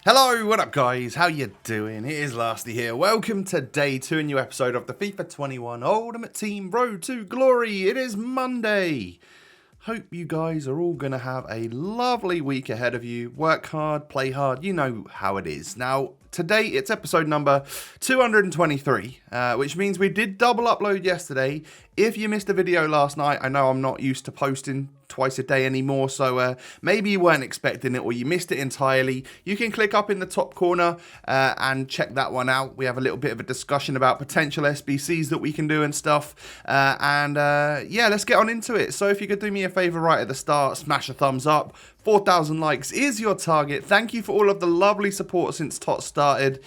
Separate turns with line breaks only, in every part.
Hello, what up guys? How you doing? It is Lasty here. Welcome to day 2, a new episode of the FIFA 21 Ultimate Team Road to Glory. It is Monday. Hope you guys are all going to have a lovely week ahead of you. Work hard, play hard, you know how it is. Now, today it's episode number 223, which means we did double upload yesterday. If you missed a video last night, I know I'm not used to posting twice a day anymore, so maybe you weren't expecting it or you missed it entirely. You can click up in the top corner and check that one out. We have a little bit of a discussion about potential SBCs that we can do and stuff, yeah, let's get on into it. So if you could do me a favor right at the start, smash a thumbs up. 4,000 likes is your target. Thank you for all of the lovely support since TOTS started.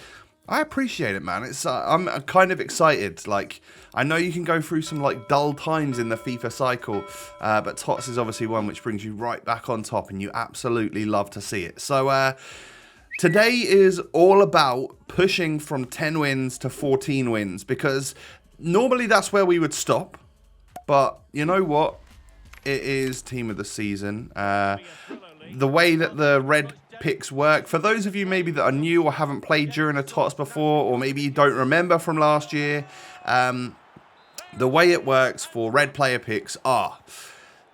I appreciate it, man. It's I'm kind of excited. Like, I know you can go through some like dull times in the FIFA cycle, but TOTS is obviously one which brings you right back on top, and you absolutely love to see it. So today is all about pushing from 10 wins to 14 wins, because normally that's where we would stop. But you know what? It is team of the season. The way that the red picks work, for those of you maybe that are new or haven't played during a TOTS before, or maybe you don't remember from last year, the way it works for red player picks are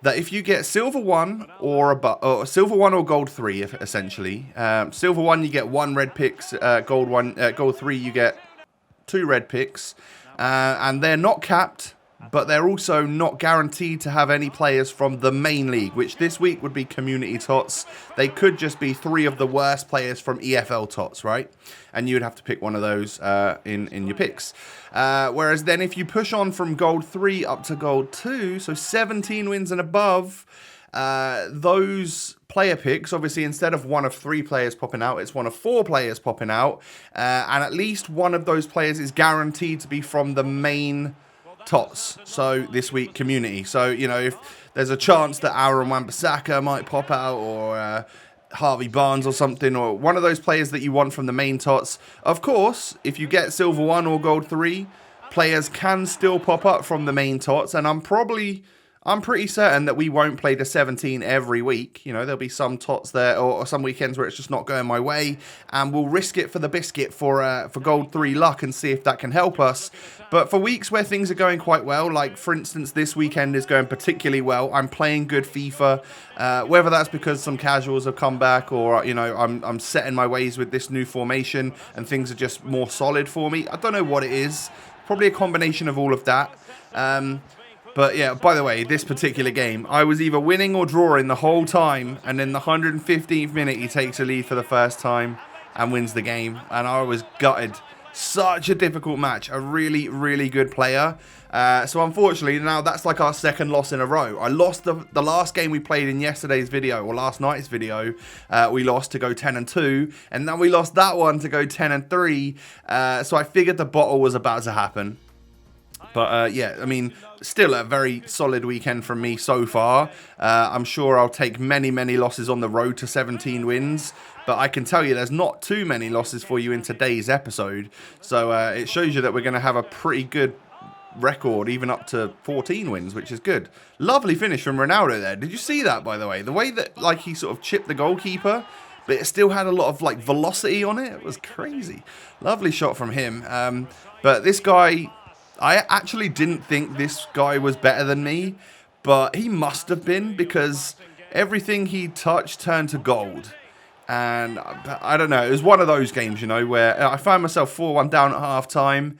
that if you get silver 1 or silver 1 or gold 3, essentially, silver 1 you get 1 red picks, gold 3 you get 2 red picks, and they're not capped. But they're also not guaranteed to have any players from the main league, which this week would be community TOTS. They could just be 3 of the worst players from EFL TOTS, right? And you'd have to pick one of those in your picks. Whereas then if you push on from gold 3 up to gold 2, so 17 wins and above, those player picks, obviously instead of 1 of 3 players popping out, it's 1 of 4 players popping out. And at least one of those players is guaranteed to be from the main TOTS, so this week community. So, you know, if there's a chance that Aaron Wan-Bissaka might pop out, or Harvey Barnes or something, or one of those players that you want from the main TOTS. Of course, if you get silver 1 or gold 3, players can still pop up from the main TOTS, and I'm pretty certain that we won't play the 17 every week. You know, there'll be some TOTS there, or some weekends where it's just not going my way, and we'll risk it for the biscuit for gold 3 luck and see if that can help us. But for weeks where things are going quite well, like for instance this weekend is going particularly well, I'm playing good FIFA, whether that's because some casuals have come back, or you know, I'm setting my ways with this new formation and things are just more solid for me. I don't know what it is, probably a combination of all of that. But yeah, by the way, this particular game, I was either winning or drawing the whole time, and in the 115th minute he takes a lead for the first time and wins the game, and I was gutted. Such a difficult match, a really, really good player. So unfortunately, now that's like our second loss in a row. I lost the last game we played in yesterday's video, or last night's video. We lost to go 10-2, and then we lost that one to go 10-3. So I figured the bottle was about to happen. But yeah, I mean, still a very solid weekend from me so far. I'm sure I'll take many, many losses on the road to 17 wins. But I can tell you there's not too many losses for you in today's episode. So it shows you that we're going to have a pretty good record, even up to 14 wins, which is good. Lovely finish from Ronaldo there. Did you see that, by the way? The way that like he sort of chipped the goalkeeper, but it still had a lot of like velocity on it. It was crazy. Lovely shot from him. But this guy, I actually didn't think this guy was better than me, but he must have been, because everything he touched turned to gold. And I don't know, it was one of those games, you know, where I found myself 4-1 down at half time,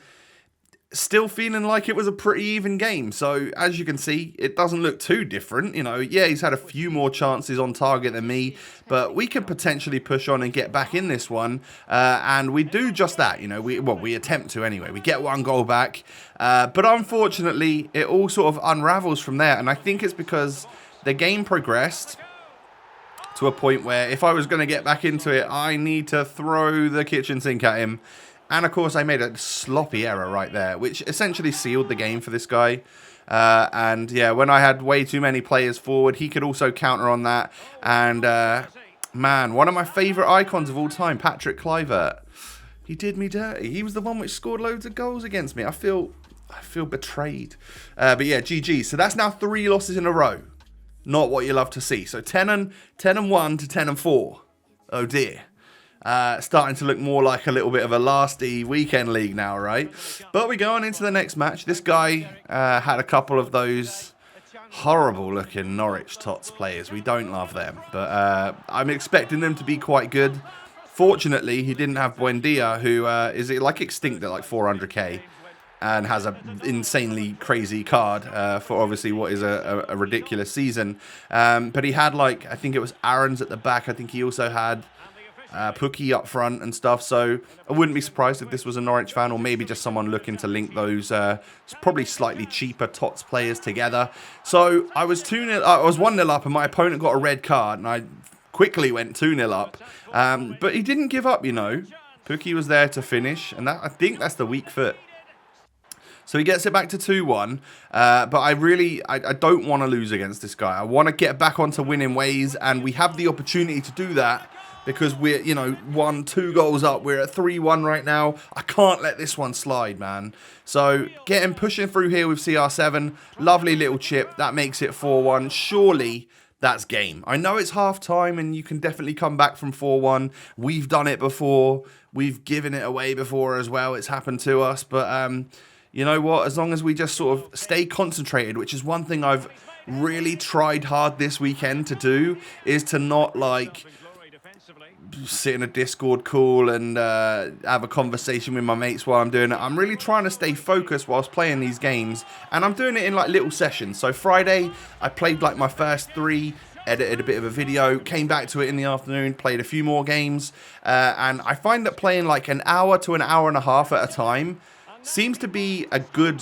still feeling like it was a pretty even game. So as you can see, it doesn't look too different. You know, yeah, he's had a few more chances on target than me, but we could potentially push on and get back in this one. And we do just that, you know, we attempt to anyway. We get 1 goal back, but unfortunately it all sort of unravels from there. And I think it's because the game progressed to a point where if I was going to get back into it, I need to throw the kitchen sink at him. And of course I made a sloppy error right there, which essentially sealed the game for this guy. And yeah, when I had way too many players forward, he could also counter on that. And man, one of my favourite icons of all time, Patrick Kluivert, he did me dirty. He was the one which scored loads of goals against me. I feel betrayed. But yeah, GG. So that's now 3 losses in a row. Not what you love to see. So 10-1 to 10-4. Oh dear. Starting to look more like a little bit of a lasty weekend league now, right? But we go on into the next match. This guy had a couple of those horrible looking Norwich TOTS players. We don't love them, but I'm expecting them to be quite good. Fortunately, he didn't have Buendia, who is like extinct at like 400k and has an insanely crazy card for obviously what is a ridiculous season. But he had like, I think it was Aaron's at the back. I think he also had Pookie up front and stuff, so I wouldn't be surprised if this was a Norwich fan or maybe just someone looking to link those probably slightly cheaper TOTS players together. So I was 1-0 up and my opponent got a red card and I quickly went 2-0 up, but he didn't give up, you know. Pookie was there to finish, and I think that's the weak foot. So he gets it back to 2-1, but I don't want to lose against this guy. I want to get back onto winning ways, and we have the opportunity to do that because we're, 1-2 goals up. We're at 3-1 right now. I can't let this one slide, man. So pushing through here with CR7. Lovely little chip. That makes it 4-1. Surely that's game. I know it's half time and you can definitely come back from 4-1. We've done it before. We've given it away before as well. It's happened to us, but you know what? As long as we just sort of stay concentrated, which is one thing I've really tried hard this weekend to do, is to not like sit in a Discord call and have a conversation with my mates while I'm doing it. I'm really trying to stay focused whilst playing these games, and I'm doing it in like little sessions. So Friday, I played like my first 3, edited a bit of a video, came back to it in the afternoon, played a few more games, and I find that playing like an hour to an hour and a half at a time seems to be a good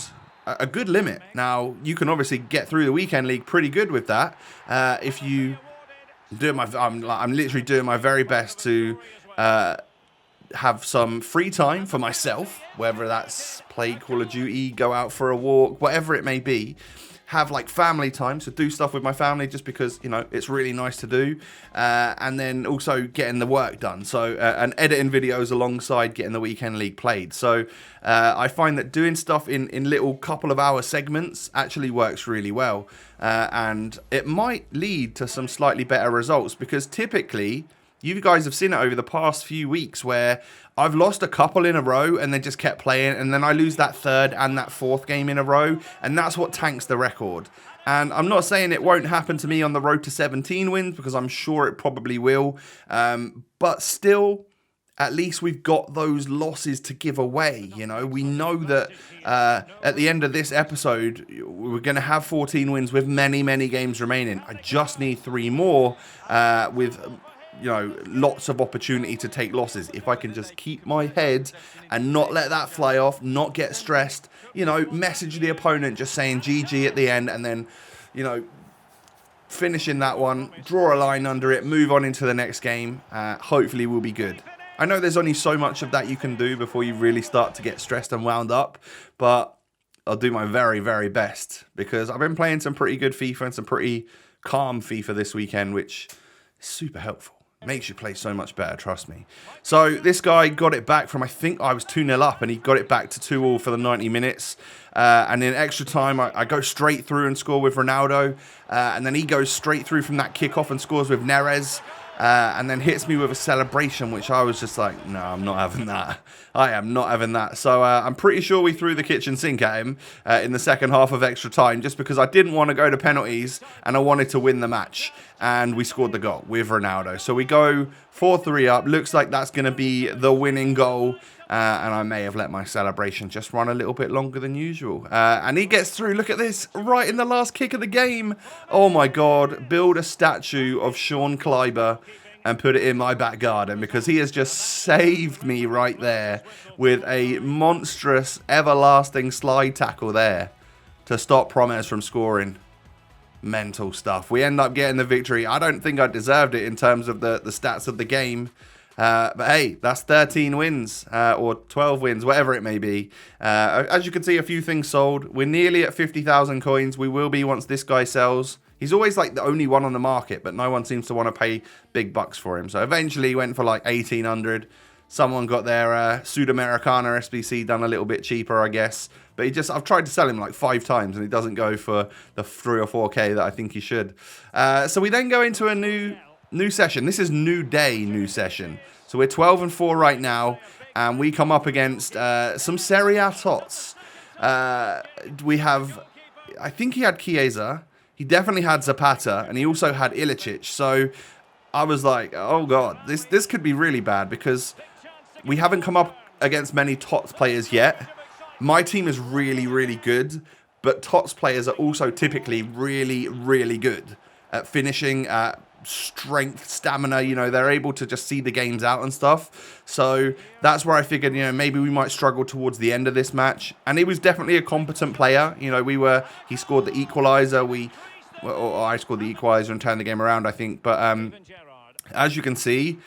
limit. Now, you can obviously get through the weekend league pretty good with that. If you do I'm literally doing my very best to have some free time for myself, whether that's play Call of Duty, go out for a walk, whatever it may be. Have like family time, so do stuff with my family just because, it's really nice to do. And then also getting the work done. So, and editing videos alongside getting the weekend league played. So, I find that doing stuff in little couple of hour segments actually works really well. And it might lead to some slightly better results because typically, you guys have seen it over the past few weeks where I've lost a couple in a row and then just kept playing, and then I lose that third and that fourth game in a row, and that's what tanks the record. And I'm not saying it won't happen to me on the road to 17 wins, because I'm sure it probably will, but still, at least we've got those losses to give away. We know that at the end of this episode, we're going to have 14 wins with many, many games remaining. I just need 3 more with lots of opportunity to take losses. If I can just keep my head and not let that fly off, not get stressed, message the opponent just saying GG at the end, and then, finishing that one, draw a line under it, move on into the next game, hopefully we'll be good. I know there's only so much of that you can do before you really start to get stressed and wound up, but I'll do my very, very best because I've been playing some pretty good FIFA and some pretty calm FIFA this weekend, which is super helpful. Makes you play so much better, trust me. So this guy got it back from, I think I was 2-0 up, and he got it back to 2-2 for the 90 minutes. And in extra time, I go straight through and score with Ronaldo. And then he goes straight through from that kickoff and scores with Neres. And then hits me with a celebration, which I was just like, no, I'm not having that. I am not having that. So I'm pretty sure we threw the kitchen sink at him in the second half of extra time, just because I didn't want to go to penalties and I wanted to win the match. And we scored the goal with Ronaldo. So we go 4-3 up. Looks like that's going to be the winning goal. And I may have let my celebration just run a little bit longer than usual. And he gets through. Look at this. Right in the last kick of the game. Oh, my God. Build a statue of Sean Kleiber and put it in my back garden, because he has just saved me right there with a monstrous, everlasting slide tackle there to stop Promes from scoring. Mental stuff. We end up getting the victory. I don't think I deserved it in terms of the stats of the game. But hey, that's 13 wins, or 12 wins, whatever it may be. As you can see, a few things sold. We're nearly at 50,000 coins. We will be once this guy sells. He's always like the only one on the market, but no one seems to want to pay big bucks for him. So eventually he went for like 1,800. Someone got their Sudamericana SBC done a little bit cheaper, I guess. But I've tried to sell him like 5 times and he doesn't go for the 3 or 4K that I think he should. So we then go into a new session. This is new session. So we're 12-4 right now, and we come up against some Serie A TOTS. We have, I think he had Chiesa, he definitely had Zapata, and he also had Ilicic. So I was like, oh god, this could be really bad, because we haven't come up against many TOTS players yet. My team is really, really good, but TOTS players are also typically really, really good at finishing, at strength, stamina. You know, they're able to just see the games out and stuff. So that's where I figured, you know, maybe we might struggle towards the end of this match. And he was definitely a competent player. You know, he scored the equaliser. Or I scored the equaliser and turned the game around, I think. But as you can see,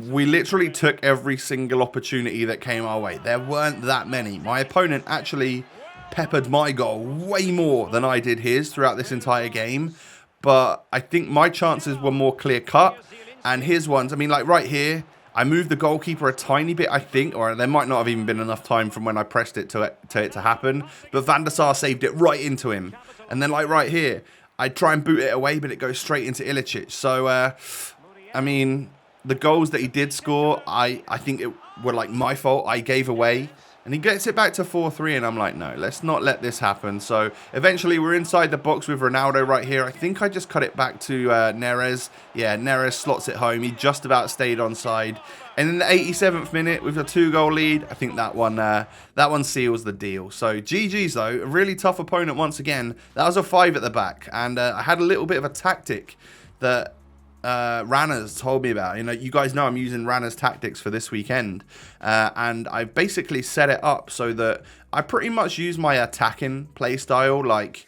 we literally took every single opportunity that came our way. There weren't that many. My opponent actually peppered my goal way more than I did his throughout this entire game. But I think my chances were more clear-cut. And his ones, I mean, like right here, I moved the goalkeeper a tiny bit, I think. Or there might not have even been enough time from when I pressed it to it to happen. But Van der Sar saved it right into him. And then like right here, I try and boot it away, but it goes straight into Ilicic. So, I mean, the goals that he did score, I think it were like my fault. I gave away. And he gets it back to 4-3, and I'm like, no, let's not let this happen. So eventually we're inside the box with Ronaldo right here. I think I just cut it back to Neres. Yeah, Neres slots it home. He just about stayed onside. And in the 87th minute, with a 2-goal lead, I think that one seals the deal. So GG's though, a really tough opponent once again. That was a 5 at the back, and I had a little bit of a tactic that Rana's told me about. You know, you guys know I'm using Rana's tactics for this weekend, and I basically set it up so that I pretty much use my attacking play style like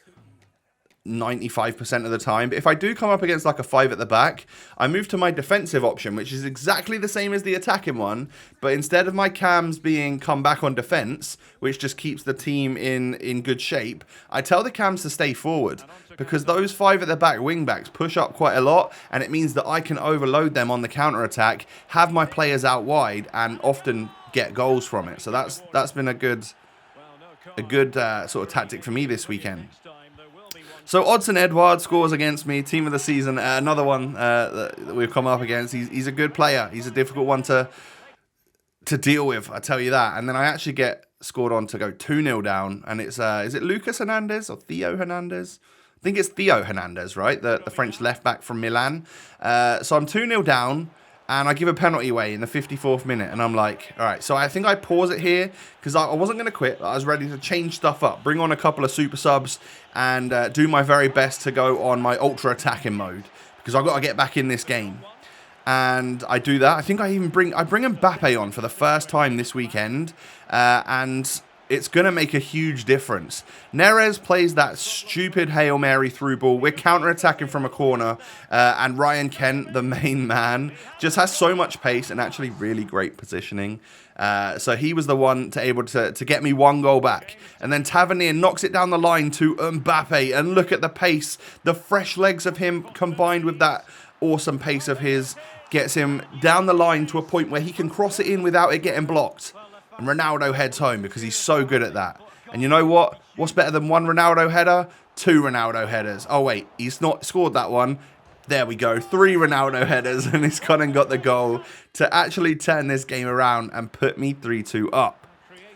95% of the time. But if I do come up against like a 5 at the back, I move to my defensive option, which is exactly the same as the attacking one, but instead of my cams being come back on defense, which just keeps the team in good shape, I tell the cams to stay forward, because those 5 at the back wing backs push up quite a lot, and it means that I can overload them on the counter attack, have my players out wide, and often get goals from it. So that's been a good sort of tactic for me this weekend. So Odsonne Edouard scores against me, team of the season. Another one that we've come up against. He's a good player. He's a difficult one to deal with, I tell you that. And then I actually get scored on to go 2-0 down. And it's, is it Lucas Hernandez or Theo Hernandez? I think it's Theo Hernandez, right? The French left back from Milan. So I'm 2-0 down. And I give a penalty away in the 54th minute. And I'm like, all right. So I think I pause it here because I wasn't going to quit. I was ready to change stuff up, bring on a couple of super subs, and do my very best to go on my ultra attacking mode, because I've got to get back in this game. And I do that. I think I bring Mbappe on for the first time this weekend. And it's going to make a huge difference. Neres plays that stupid Hail Mary through ball. We're counter-attacking from a corner. And Ryan Kent, the main man, just has so much pace and actually really great positioning. So he was the one able to get me 1 goal back. And then Tavernier knocks it down the line to Mbappe. And look at the pace. The fresh legs of him combined with that awesome pace of his gets him down the line to a point where he can cross it in without it getting blocked. And Ronaldo heads home because he's so good at that. And you know what? What's better than 1 Ronaldo header? 2 Ronaldo headers. Oh, wait. He's not scored that one. There we go. 3 Ronaldo headers. And he's gone and got the goal to actually turn this game around and put me 3-2 up.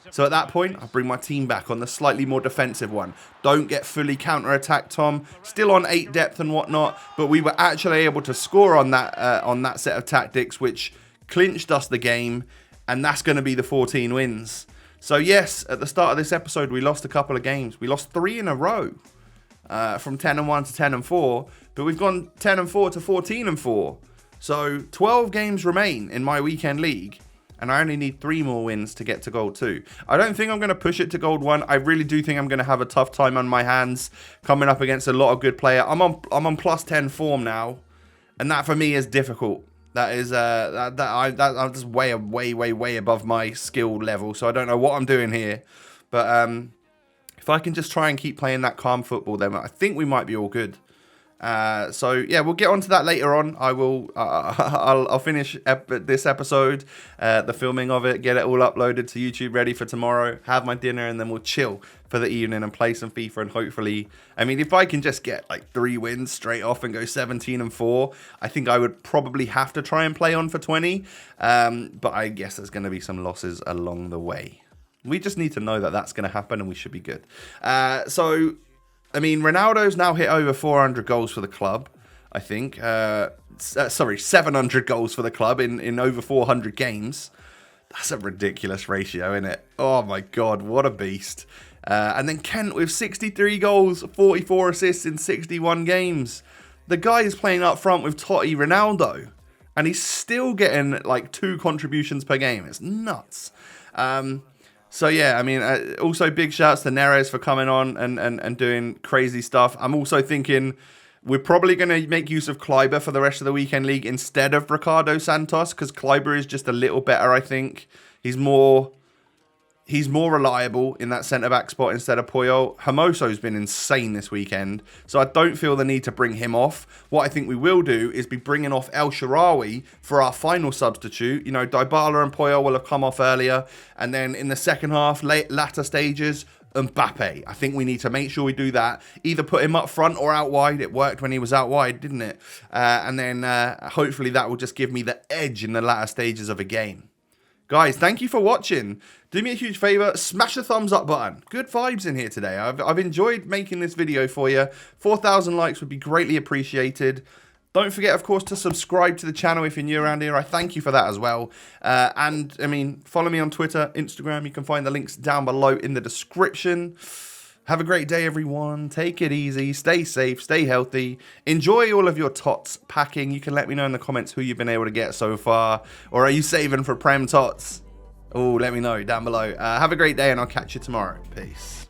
So at that point, I bring my team back on the slightly more defensive one. Don't get fully counter-attacked, Tom. Still on 8 depth and whatnot. But we were actually able to score on that set of tactics, which clinched us the game. And that's going to be the 14 wins. So yes, at the start of this episode, we lost a couple of games. We lost 3 in a row, from 10-1 to 10-4. But we've gone 10-4 to 14-4. So 12 games remain in my weekend league. And I only need 3 more wins to get to Gold 2. I don't think I'm going to push it to Gold 1. I really do think I'm going to have a tough time on my hands coming up against a lot of good players. I'm on plus 10 form now. And that for me is difficult. That is I'm just way above my skill level, so I don't know what I'm doing here. But if I can just try and keep playing that calm football, then I think we might be all good. So yeah, we'll get onto that later on. I'll finish this episode, the filming of it, get it all uploaded to YouTube, ready for tomorrow. Have my dinner, and then we'll chill for the evening and play some FIFA. And hopefully, I mean, if I can just get like 3 wins straight off and go 17-4, I think I would probably have to try and play on for 20. But I guess there's going to be some losses along the way. We just need to know that that's going to happen, and we should be good. I mean, Ronaldo's now hit over 400 goals for the club, I think. 700 goals for the club in over 400 games. That's a ridiculous ratio, isn't it? Oh, my God, what a beast. And then Kent with 63 goals, 44 assists in 61 games. The guy is playing up front with Totti Ronaldo, and he's still getting, like, 2 contributions per game. It's nuts. So, yeah, I mean, also big shouts to Neres for coming on and doing crazy stuff. I'm also thinking we're probably going to make use of Kleiber for the rest of the weekend league instead of Ricardo Santos, because Kleiber is just a little better, I think. He's more reliable in that centre-back spot instead of Puyol. Hermoso's been insane this weekend, so I don't feel the need to bring him off. What I think we will do is be bringing off El Shaarawy for our final substitute. You know, Dybala and Puyol will have come off earlier, and then in the second half, latter stages, Mbappe. I think we need to make sure we do that. Either put him up front or out wide. It worked when he was out wide, didn't it? And then hopefully that will just give me the edge in the latter stages of a game. Guys, thank you for watching. Do me a huge favor, smash the thumbs up button. Good vibes in here today. I've enjoyed making this video for you. 4,000 likes would be greatly appreciated. Don't forget, of course, to subscribe to the channel if you're new around here. I thank you for that as well. And, I mean, follow me on Twitter, Instagram. You can find the links down below in the description. Have a great day, everyone. Take it easy. Stay safe. Stay healthy. Enjoy all of your TOTS packing. You can let me know in the comments who you've been able to get so far. Or are you saving for Prem TOTS? Oh, let me know down below. Have a great day, and I'll catch you tomorrow. Peace.